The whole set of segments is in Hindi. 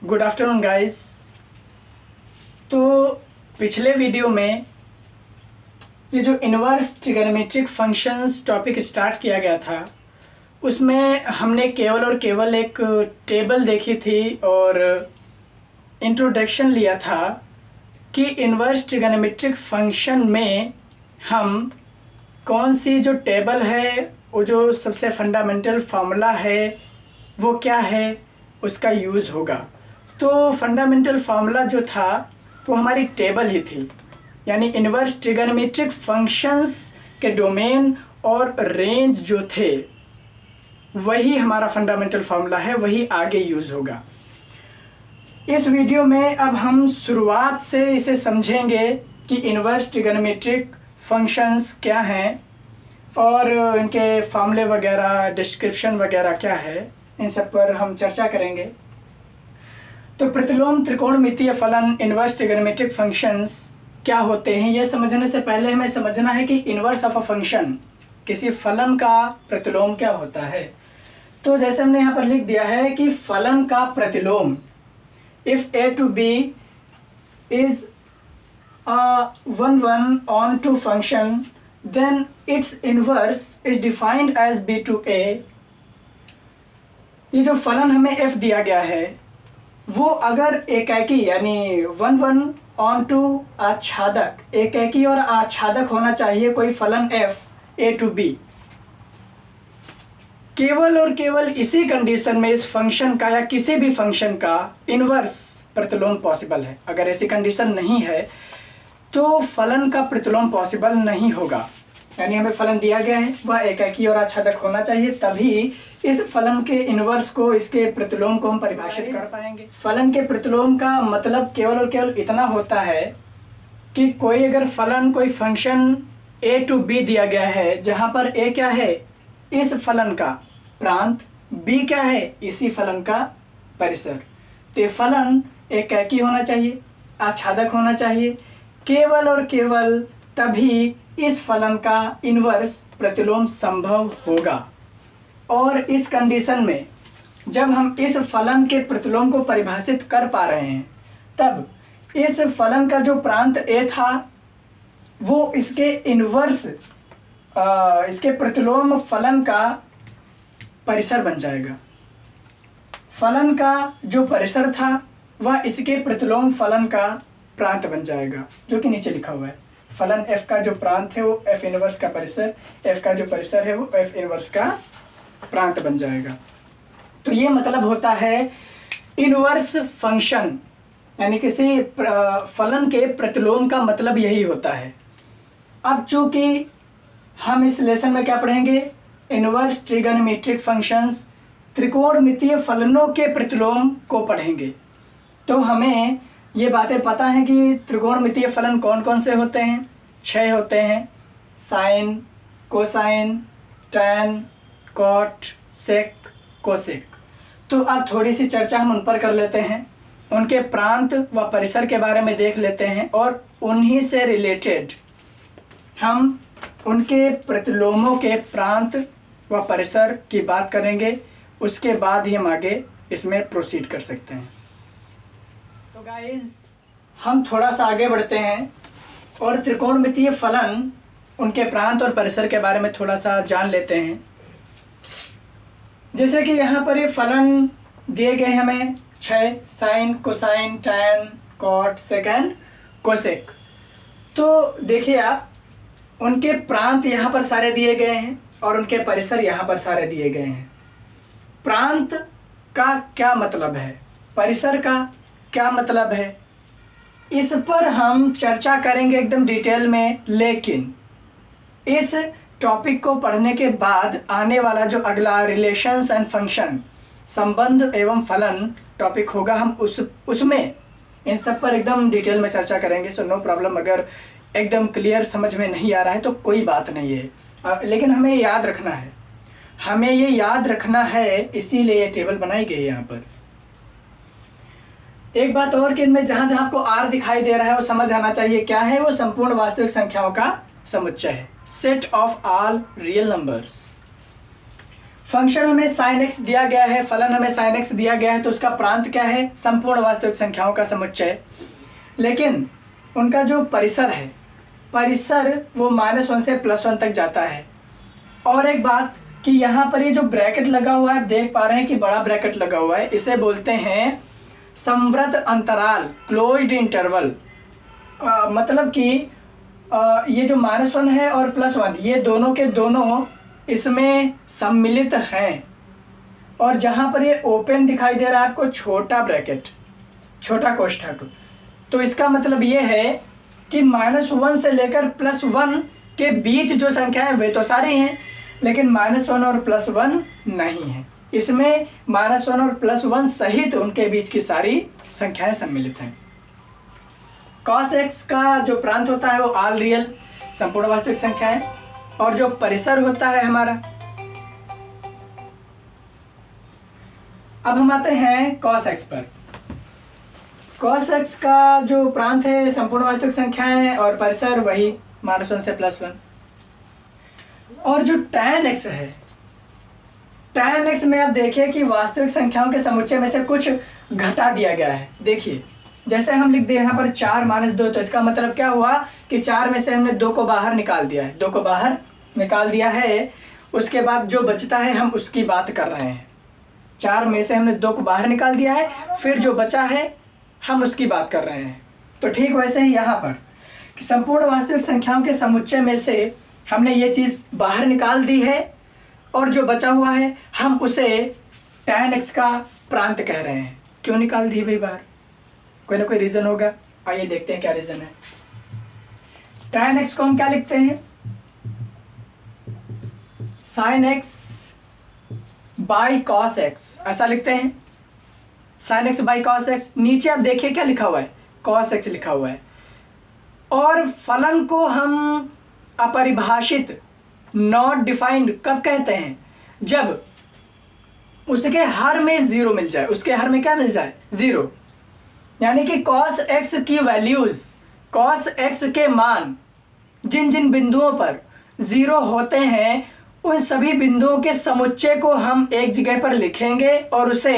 Good afternoon guys. तो पिछले वीडियो में ये जो inverse trigonometric functions topic start किया गया था उसमें हमने केवल और केवल एक टेबल देखी थी और इंट्रोडक्शन लिया था कि इन्वर्स ट्रिगोनोमेट्रिक फंक्शन में हम कौन सी जो टेबल है, वो जो सबसे फंडामेंटल फार्मूला है वो क्या है, उसका यूज़ होगा। तो फंडामेंटल फार्मूला जो था वो हमारी टेबल ही थी, यानी इन्वर्स ट्रिगोनोमेट्रिक फंक्शंस के डोमेन और रेंज जो थे वही हमारा फंडामेंटल फार्मूला है, वही आगे यूज़ होगा। इस वीडियो में अब हम शुरुआत से इसे समझेंगे कि इन्वर्स ट्रिगोनोमेट्रिक फंक्शंस क्या हैं और इनके फार्मूले वगैरह, डिस्क्रिप्शन वगैरह क्या है, इन सब पर हम चर्चा करेंगे। तो प्रतिलोम त्रिकोणमितीय फलन इन्वर्स ट्रिगोनोमेट्रिक फंक्शंस क्या होते हैं, ये समझने से पहले हमें समझना है कि इन्वर्स ऑफ अ फंक्शन, किसी फलन का प्रतिलोम क्या होता है। तो जैसे हमने यहाँ पर लिख दिया है कि फलन का प्रतिलोम, if a to b is a 1:1 function, then its inverse is defined as b to a। ये जो फलन हमें f दिया गया है वो अगर एकाकी यानी 1:1 आच्छादक, एकाकी और आच्छादक होना चाहिए कोई फलन f a to b, केवल और केवल इसी कंडीशन में इस फंक्शन का या किसी भी फंक्शन का इन्वर्स प्रतिलोम पॉसिबल है। अगर ऐसी कंडीशन नहीं है तो फलन का प्रतिलोम पॉसिबल नहीं होगा। यानी हमें फलन दिया गया है वह एकाकी और आच्छादक होना चाहिए, तभी इस फलन के इन्वर्स को, इसके प्रतिलोम को हम परिभाषित कर पाएंगे। फलन के प्रतिलोम का मतलब केवल और केवल इतना होता है कि कोई अगर फलन, कोई फंक्शन a to b दिया गया है जहाँ पर a क्या है, इस फलन का प्रांत, b क्या है, इसी फलन का परिसर। तो फलन एकाकी होना चाहिए, आच्छादक होना चाहिए, केवल और केवल तभी इस फलन का इन्वर्स प्रतिलोम संभव होगा। और इस कंडीशन में जब हम इस फलन के प्रतिलोम को परिभाषित कर पा रहे हैं तब इस फलन का जो प्रांत a था वो इसके इन्वर्स, इसके प्रतिलोम फलन का परिसर बन जाएगा। फलन का जो परिसर था वह इसके प्रतिलोम फलन का प्रांत बन जाएगा, जो कि नीचे लिखा हुआ है। फलन f का जो प्रांत है वो f इनवर्स का परिसर, f का जो परिसर है वो f इनवर्स का प्रांत बन जाएगा। तो ये मतलब होता है इनवर्स फंक्शन, यानी किसी फलन के प्रतिलोम का मतलब यही होता है। अब चूंकि हम इस लेसन में क्या पढ़ेंगे, इनवर्स ट्रिगोनोमेट्रिक फंक्शंस, त्रिकोणमितीय फलनों के प्रतिलोम को पढ़ेंगे, तो हमें ये बातें पता हैं कि त्रिकोणमितीय फलन कौन कौन से होते हैं। 6 होते हैं, साइन, कोसाइन, टैन, कॉट, सेक, कोसेक। तो अब थोड़ी सी चर्चा हम उन पर कर लेते हैं, उनके प्रांत व परिसर के बारे में देख लेते हैं और उन्हीं से रिलेटेड हम उनके प्रतिलोमों के प्रांत व परिसर की बात करेंगे। उसके बाद ही हम आगे इसमें प्रोसीड कर सकते हैं। तो गाइस हम थोड़ा सा आगे बढ़ते हैं और त्रिकोणमितीय फलन, उनके प्रांत और परिसर के बारे में थोड़ा सा जान लेते हैं। जैसे कि यहाँ पर ये फलन दिए गए हमें 6, sine, cosine, tan, cot, secant, cosec. तो देखिए आप, उनके प्रांत यहाँ पर सारे दिए गए हैं और उनके परिसर यहाँ पर सारे दिए गए हैं। प्रांत का क्या मतलब है, परिसर का क्या मतलब है, इस पर हम चर्चा करेंगे एकदम डिटेल में। लेकिन इस टॉपिक को पढ़ने के बाद आने वाला जो अगला रिलेशंस एंड फंक्शन, संबंध एवं फलन टॉपिक होगा, हम उसमें इन सब पर एकदम डिटेल में चर्चा करेंगे। सो नो प्रॉब्लम, अगर एकदम क्लियर समझ में नहीं आ रहा है तो कोई बात नहीं है, लेकिन हमें याद रखना है, हमें ये याद रखना है, इसीलिए ये टेबल बनाई गई है यहाँ पर। एक बात और कि इनमें जहाँ जहाँ आपको r दिखाई दे रहा है वो समझ आना चाहिए क्या है, वो संपूर्ण वास्तविक संख्याओं का समुच्चय है, set of all real numbers. Function हमें sin x दिया गया है, फलन हमें sin x दिया गया है, तो उसका प्रांत क्या है? संपूर्ण वास्तविक संख्याओं का समुच्चय। लेकिन उनका जो परिसर है, परिसर वो -1 से +1 तक जाता है। और एक बात कि यहाँ पर ये जो ब्रैकेट लगा हुआ है, आप देख पा रहे हैं कि बड़ा ब्रैकेट लगा हुआ है, इसे बोलते हैं संवृत अंतराल, क्लोज्ड इंटरवल। मतलब कि ये जो -1 है और +1, ये दोनों के दोनों इसमें सम्मिलित हैं। और जहाँ पर ये ओपन दिखाई दे रहा है आपको, छोटा ब्रैकेट, छोटा कोष्ठक, तो इसका मतलब ये है कि -1 से लेकर +1 के बीच जो संख्या है वे तो सारी हैं, लेकिन -1 और +1 नहीं है। इसमें -1 और +1 सहित उनके बीच की सारी संख्याएं सम्मिलित हैं। cos x का जो प्रांत होता है वो ऑल रियल, संपूर्ण वास्तविक संख्या है। और जो परिसर होता है हमारा, अब हम आते हैं cos x पर। cos x का जो प्रांत है संपूर्ण वास्तविक संख्याएं और परिसर वही -1 से +1। और जो tan x है, tan x में आप देखिए कि वास्तविक संख्याओं के समुच्चय में से कुछ घटा दिया गया है। देखिए जैसे हम लिख दे यहाँ पर 4 - 2, तो इसका मतलब क्या हुआ कि 4 में से हमने 2 को बाहर निकाल दिया है, 2 को बाहर निकाल दिया है। उसके बाद जो बचता है हम उसकी बात कर रहे हैं। 4 में से हमने 2 को बाहर निकाल दिया है, फिर जो बचा है हम उसकी बात कर रहे हैं। तो ठीक वैसे ही यहाँ पर कि संपूर्ण वास्तविक संख्याओं के समुच्चय में से हमने ये चीज़ बाहर निकाल दी है, और जो बचा हुआ है हम उसे tan x का प्रांत कह रहे हैं। क्यों निकाल दी भाई बाहर? कोई ना कोई रीज़न होगा, आइए देखते हैं क्या रीज़न है। tan x को हम क्या लिखते हैं? sin x by cos x, ऐसा लिखते हैं। sin x by cos x। नीचे आप देखिए क्या लिखा हुआ है, cos x लिखा हुआ है। और फलन को हम अपरिभाषित, नॉट डिफाइंड कब कहते हैं? जब उसके हर में 0 मिल जाए, उसके हर में क्या मिल जाए? 0। यानी कि cos x की वैल्यूज, cos x के मान जिन जिन बिंदुओं पर 0 होते हैं, उन सभी बिंदुओं के समुच्चय को हम एक जगह पर लिखेंगे और उसे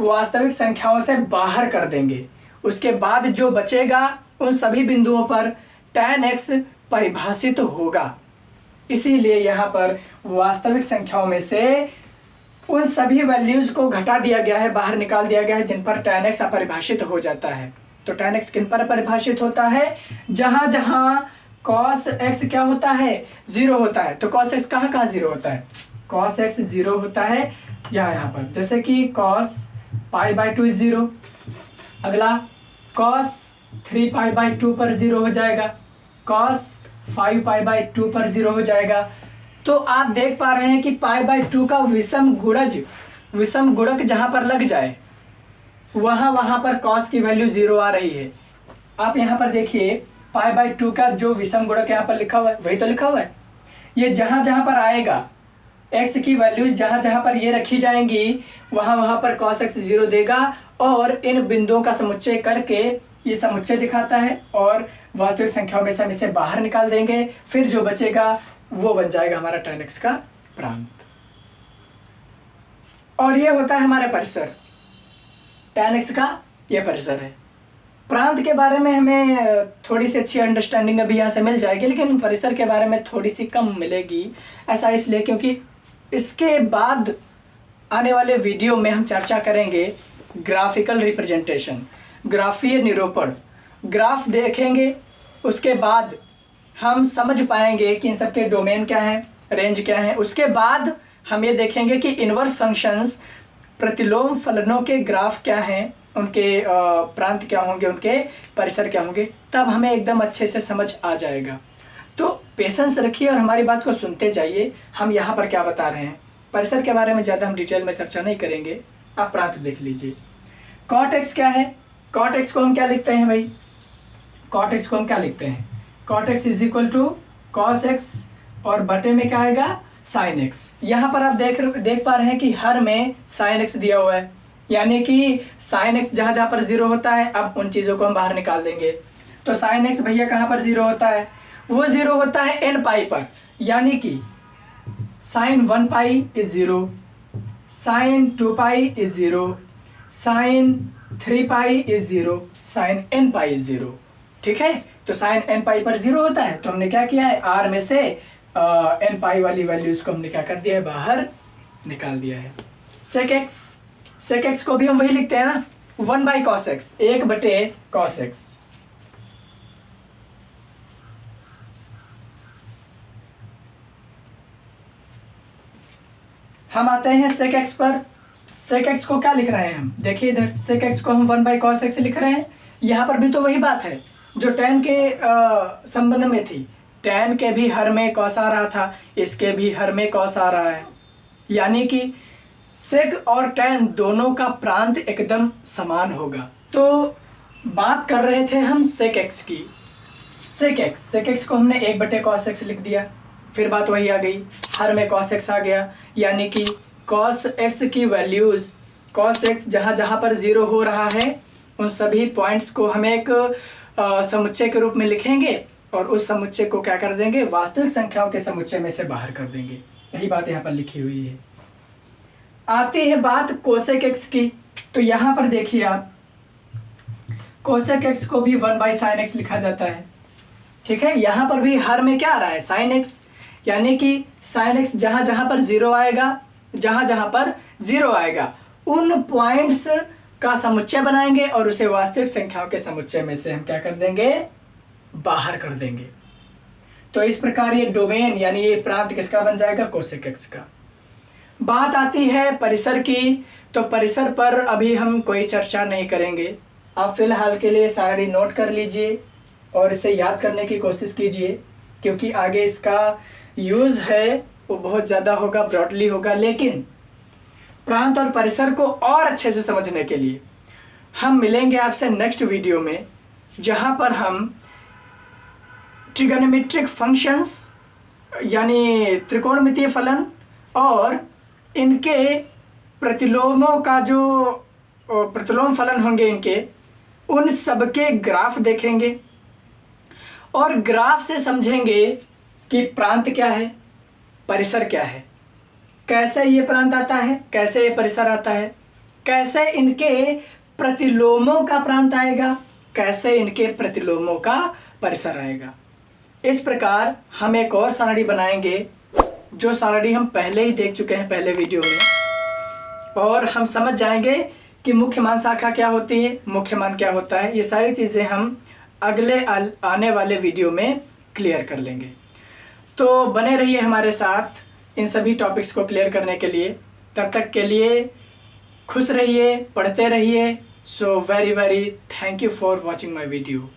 वास्तविक संख्याओं से बाहर कर देंगे। उसके बाद जो बचेगा उन सभी बिंदुओं पर tan x परिभाषित होगा। इसीलिए यहाँ पर वास्तविक संख्याओं में से उन सभी वैल्यूज को घटा दिया गया है, बाहर निकाल दिया गया है, जिन पर tan x अपरिभाषित हो जाता है। तो tan x किन पर परिभाषित होता है? जहाँ जहाँ cos x क्या होता है? 0 होता है। तो cos x कहाँ कहाँ 0 होता है? cos x 0 होता है यहाँ पर, जैसे कि cos π/2 is 0। अगला cos 3π/2 पर 0 हो जाएगा, cos 5π/2 पर 0 हो जाएगा। तो आप देख पा रहे हैं कि π/2 का विषम गुणक जहाँ पर लग जाए वहाँ पर cos की वैल्यू 0 आ रही है। आप यहाँ पर देखिए π/2 का जो विषम गुणक यहाँ पर लिखा हुआ है वही तो लिखा हुआ है। ये जहाँ जहाँ पर आएगा, x की वैल्यूज जहाँ जहाँ पर ये रखी जाएंगी वहाँ पर cos x 0 देगा, और इन बिंदुओं का समुच्चय करके ये समुच्चय दिखाता है, और वास्तविक संख्याओं में से हम इसे बाहर निकाल देंगे, फिर जो बचेगा वो बन जाएगा हमारा tan x का प्रांत। और ये होता है हमारा परिसर, tan x का ये परिसर है। प्रांत के बारे में हमें थोड़ी सी अच्छी अंडरस्टैंडिंग अभी यहाँ से मिल जाएगी, लेकिन परिसर के बारे में थोड़ी सी कम मिलेगी। ऐसा इसलिए क्योंकि इसके बाद आने वाले वीडियो में हम चर्चा करेंगे ग्राफिकल रिप्रेजेंटेशन, ग्राफीय निरूपण। ग्राफ देखेंगे, उसके बाद हम समझ पाएंगे कि इन सब के डोमेन क्या हैं, रेंज क्या है। उसके बाद हम ये देखेंगे कि इन्वर्स फंक्शंस, प्रतिलोम फलनों के ग्राफ क्या हैं, उनके प्रांत क्या होंगे, उनके परिसर क्या होंगे, तब हमें एकदम अच्छे से समझ आ जाएगा। तो पेशेंस रखिए और हमारी बात को सुनते जाइए। हम यहाँ पर क्या बता रहे हैं, परिसर के बारे में ज़्यादा हम डिटेल में चर्चा नहीं करेंगे, आप प्रांत देख लीजिए। cot x क्या है? cot x को हम क्या लिखते हैं भाई? cot x को हम क्या लिखते हैं? cot x is equal to cos x और बटे में क्या आएगा? sin x। यहाँ पर आप देख पा रहे हैं कि हर में sin x दिया हुआ है, यानी कि sin x जहाँ जहाँ पर 0 होता है, अब उन चीज़ों को हम बाहर निकाल देंगे। तो sin x भैया कहाँ पर 0 होता है? वो 0 होता है n पाई पर, यानी कि sine 1 pi is 0, sine 2 pi is 0, sine 3 pi is 0, sine n pi is 0। ठीक है, तो साइन n पाई पर 0 होता है, तो हमने क्या किया है, r में से n पाई वाली वैल्यूज को हमने क्या कर दिया है, बाहर निकाल दिया है। सेक एक्स को भी हम वही लिखते हैं ना, 1 बाई कॉस एक्स, 1 बटे कॉस एक्स। हम आते हैं सेक एक्स पर। सेक एक्स को क्या लिख रहे हैं हम, देखिए इधर सेक एक्स को हम 1 बाई कॉस एक्स लिख रहे हैं। यहाँ पर भी तो वही बात है जो टैन के संबंध में थी, टैन के भी हर में कॉस आ रहा था, इसके भी हर में कॉस आ रहा है, यानी कि सेक और टैन दोनों का प्रांत एकदम समान होगा। तो बात कर रहे थे हम सेक एक्स की। सेक एक्स को हमने 1 बटे कॉस एक्स लिख दिया, फिर बात वही आ गई, हर में कॉस एक्स आ गया, यानी कि कॉस एक्स की वैल्यूज़, कॉस एक्स जहाँ जहाँ पर 0 हो रहा है उन सभी पॉइंट्स को हम एक समुच्चय के रूप में लिखेंगे और उस समुच्चय को क्या कर देंगे, वास्तविक संख्याओं के समुच्चय में से बाहर कर देंगे। यही बात यहाँ पर लिखी हुई है। आती है बात कोसेक एक्स की, तो यहाँ पर देखिए आप, कोसेक एक्स को भी 1 बाई साइन एक्स लिखा जाता है। ठीक है, यहाँ पर भी हर में क्या आ रहा है, साइन एक्स, यानी कि साइन एक्स जहाँ जहाँ पर 0 आएगा, जहाँ जहाँ पर 0 आएगा उन पॉइंट्स का समुच्चय बनाएंगे और उसे वास्तविक संख्याओं के समुच्चय में से हम क्या कर देंगे, बाहर कर देंगे। तो इस प्रकार ये डोमेन यानी ये प्रांत किसका बन जाएगा, कोसेक एक्स का। बात आती है परिसर की, तो परिसर पर अभी हम कोई चर्चा नहीं करेंगे। आप फिलहाल के लिए सारी नोट कर लीजिए और इसे याद करने की कोशिश कीजिए, क्योंकि आगे इसका यूज़ है वो बहुत ज़्यादा होगा, ब्रॉडली होगा। लेकिन प्रांत और परिसर को और अच्छे से समझने के लिए हम मिलेंगे आपसे नेक्स्ट वीडियो में, जहाँ पर हम ट्रिगोनोमेट्रिक फंक्शंस यानी त्रिकोणमितीय फलन और इनके प्रतिलोमों का जो प्रतिलोम फलन होंगे इनके, उन सबके ग्राफ देखेंगे और ग्राफ से समझेंगे कि प्रांत क्या है, परिसर क्या है, कैसे ये प्रांत आता है, कैसे ये परिसर आता है, कैसे इनके प्रतिलोमों का प्रांत आएगा, कैसे इनके प्रतिलोमों का परिसर आएगा। इस प्रकार हम एक और सारणी बनाएंगे, जो सारणी हम पहले ही देख चुके हैं पहले वीडियो में, और हम समझ जाएंगे कि मुख्य मान शाखा क्या होती है, मुख्य मान क्या होता है। ये सारी चीज़ें हम अगले आने वाले वीडियो में क्लियर कर लेंगे। तो बने रहिए हमारे साथ इन सभी टॉपिक्स को क्लियर करने के लिए। तब तक के लिए खुश रहिए, पढ़ते रहिए। So very thank you for watching my video.